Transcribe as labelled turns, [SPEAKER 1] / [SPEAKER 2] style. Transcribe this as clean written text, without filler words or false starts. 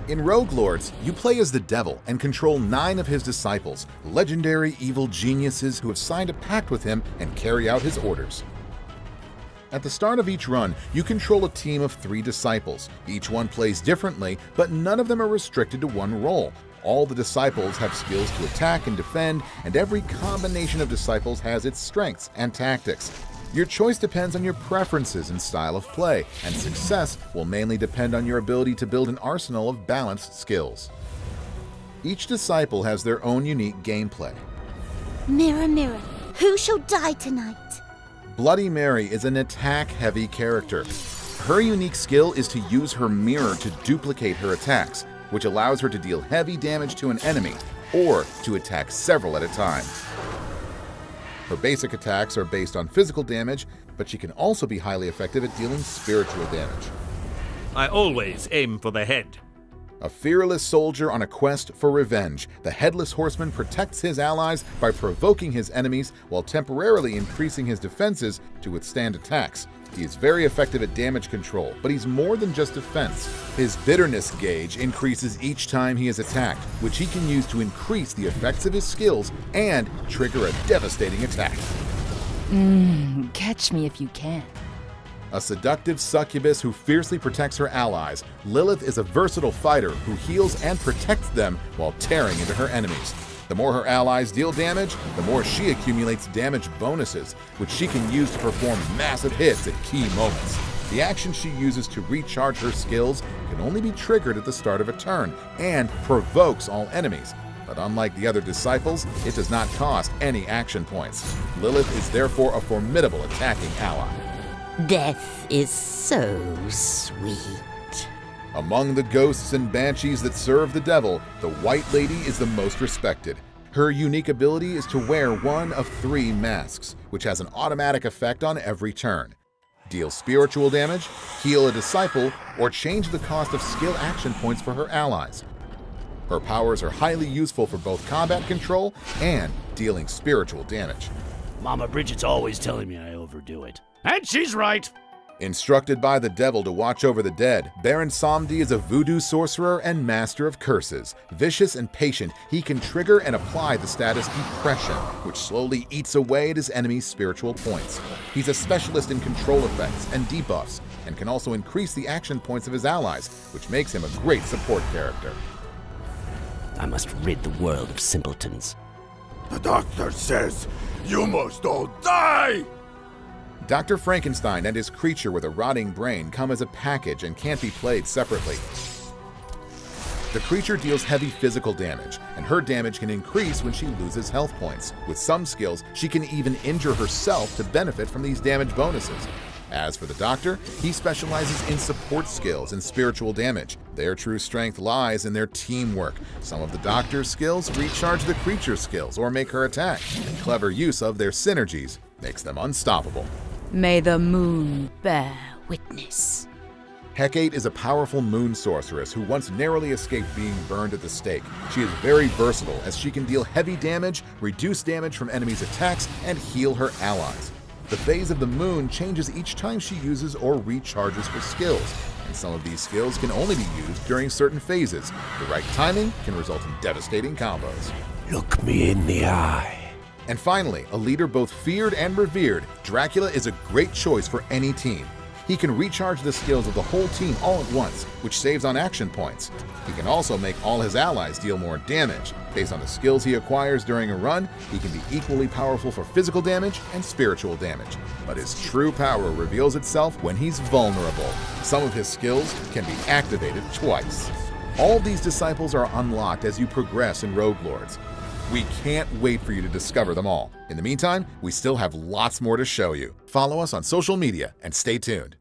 [SPEAKER 1] In Rogue Lords, you play as the Devil and control 9 of his disciples, legendary evil geniuses who have signed a pact with him and carry out his orders. At the start of each run, you control a team of 3 disciples. Each one plays differently, but none of them are restricted to one role. All the disciples have skills to attack and defend, and every combination of disciples has its strengths and tactics. Your choice depends on your preferences and style of play, and success will mainly depend on your ability to build an arsenal of balanced skills. Each disciple has their own unique gameplay.
[SPEAKER 2] Mirror, mirror, who shall die tonight?
[SPEAKER 1] Bloody Mary is an attack-heavy character. Her unique skill is to use her mirror to duplicate her attacks, which allows her to deal heavy damage to an enemy, or to attack several at a time. Her basic attacks are based on physical damage, but she can also be highly effective at dealing spiritual damage.
[SPEAKER 3] I always aim for the head.
[SPEAKER 1] A fearless soldier on a quest for revenge, the Headless Horseman protects his allies by provoking his enemies while temporarily increasing his defenses to withstand attacks. He is very effective at damage control, but he's more than just defense. His bitterness gauge increases each time he is attacked, which he can use to increase the effects of his skills and trigger a devastating attack.
[SPEAKER 4] Catch me if you can.
[SPEAKER 1] A seductive succubus who fiercely protects her allies, Lilith is a versatile fighter who heals and protects them while tearing into her enemies. The more her allies deal damage, the more she accumulates damage bonuses, which she can use to perform massive hits at key moments. The action she uses to recharge her skills can only be triggered at the start of a turn and provokes all enemies. But unlike the other disciples, it does not cost any action points. Lilith is therefore a formidable attacking ally.
[SPEAKER 2] Death is so sweet.
[SPEAKER 1] Among the ghosts and banshees that serve the devil, the White Lady is the most respected. Her unique ability is to wear one of 3 masks, which has an automatic effect on every turn. Deal spiritual damage, heal a disciple, or change the cost of skill action points for her allies. Her powers are highly useful for both combat control and dealing spiritual damage.
[SPEAKER 5] Mama Bridget's always telling me I overdo it. And she's right!
[SPEAKER 1] Instructed by the devil to watch over the dead, Baron Samdi is a voodoo sorcerer and master of curses. Vicious and patient, he can trigger and apply the status Depression, which slowly eats away at his enemy's spiritual points. He's a specialist in control effects and debuffs, and can also increase the action points of his allies, which makes him a great support character.
[SPEAKER 5] I must rid the world of simpletons.
[SPEAKER 6] The doctor says you must all die!
[SPEAKER 1] Dr. Frankenstein and his creature with a rotting brain come as a package and can't be played separately. The creature deals heavy physical damage, and her damage can increase when she loses health points. With some skills, she can even injure herself to benefit from these damage bonuses. As for the Doctor, he specializes in support skills and spiritual damage. Their true strength lies in their teamwork. Some of the Doctor's skills recharge the creature's skills or make her attack, and clever use of their synergies makes them unstoppable.
[SPEAKER 4] May the moon bear witness.
[SPEAKER 1] Hecate is a powerful moon sorceress who once narrowly escaped being burned at the stake. She is very versatile as she can deal heavy damage, reduce damage from enemies' attacks, and heal her allies. The phase of the moon changes each time she uses or recharges her skills, and some of these skills can only be used during certain phases. The right timing can result in devastating combos.
[SPEAKER 5] Look me in the eye.
[SPEAKER 1] And finally, a leader both feared and revered, Dracula is a great choice for any team. He can recharge the skills of the whole team all at once, which saves on action points. He can also make all his allies deal more damage. Based on the skills he acquires during a run, he can be equally powerful for physical damage and spiritual damage. But his true power reveals itself when he's vulnerable. Some of his skills can be activated twice. All of these disciples are unlocked as you progress in Rogue Lords. We can't wait for you to discover them all. In the meantime, we still have lots more to show you. Follow us on social media and stay tuned.